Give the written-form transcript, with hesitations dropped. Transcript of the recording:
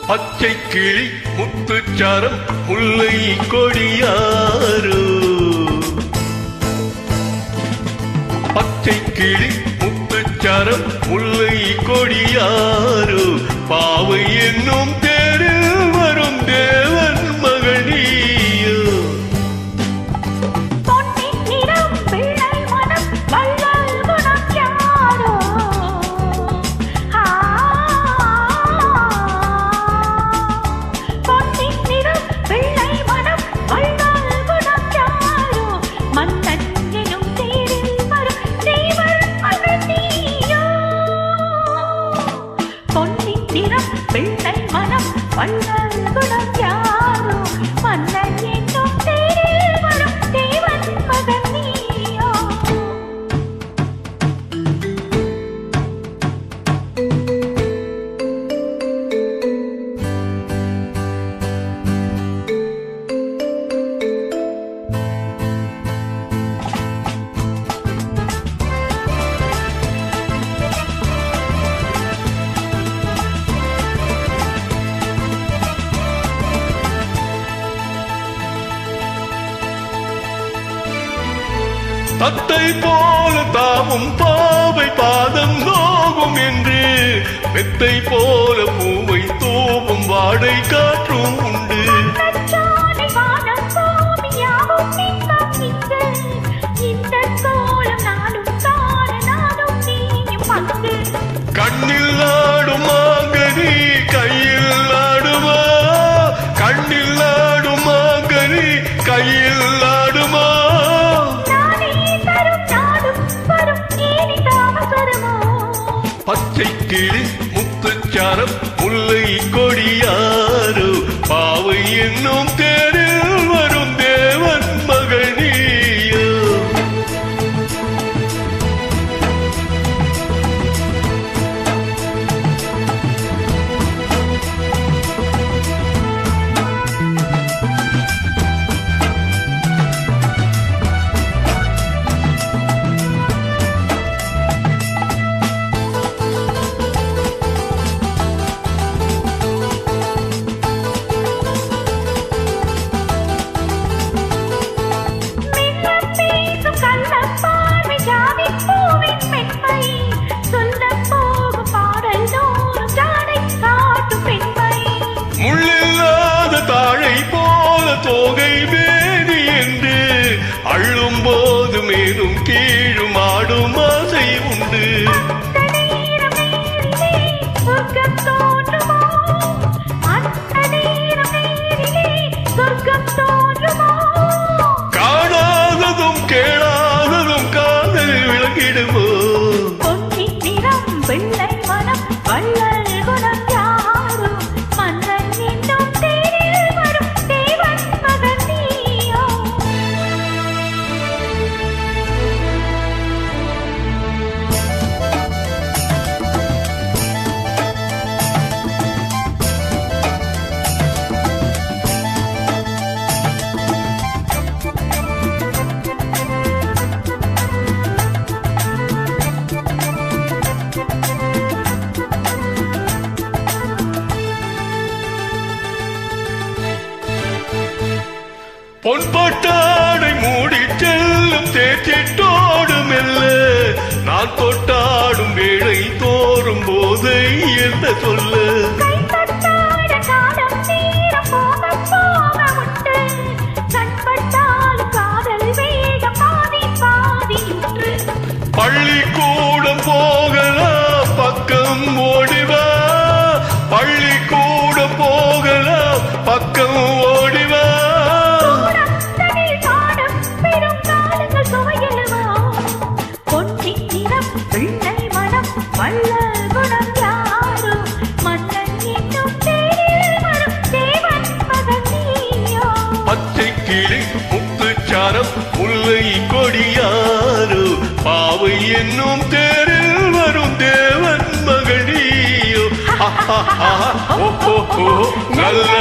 பச்சை கிளி முத்துச்சாரம் முல்லை கொடியாரோ. பச்சை கிளி முத்துச்சாரம் முல்லை கொடியாரோ. பாவை என்னும் தேரில் வரும் தேவன் மகனியோ. பிள்ளை மனம் வள்ளல் குணம் யாரோ. மன்னன் என்னும் தேரில் வரும் தேவன் மகன் நீயோ. தத்தை போல தாமும் பாவை பாதம் நோகும் என்று மெத்தை போல பூவை தூவும் வாடை காற்றும் உண்டு. கண்ணில் ஆடும் மாங்கனி கையில் ஆடுமா. கண்ணில் ஆடும் மாங்கனி கையில் ஆடுமா. பச்சை கிளி முத்துச்சாரம் முல்லை கொடியாரோ. பாவை என்னும் தேரில் வரும் தேவன் மகனியோ. தோகை மேனி என்று அள்ளும் போது மேலும் கீழும் ஆடும் ஆசை உண்டு. காணாததும் கேளாததும் காதலில் விளங்கிடுமோ. பிள்ளை மனம் வள்ளல் குணம் யாரோ. மன்னன் என்னும் தேரில் வரும் தேவன் மகன் நீயோ. பொன்பட்டாடை மூடி செல்லும் தேச்சிட்டோடு மெல்ல நான் தொட்டாடும் வேளை தோறும் போதை என்ன சொல்ல. பள்ளிக்கூடம் போகலாம் பக்கம் ஓடிவா. பள்ளிக்கூடம் போகலாம் பக்கம் ஓடிவா. பிள்ளை மனம் வள்ளல் குணம் யாரோ. மன்னன் என்னும் தேரில் வரும் தேவன் மகன் நீயோ. பச்சை கிளி முத்துச்சாரம் முல்லை கொடியாரோ. பாவை என்னும் தேரில் வரும் தேவன் மகனியோ. நல்ல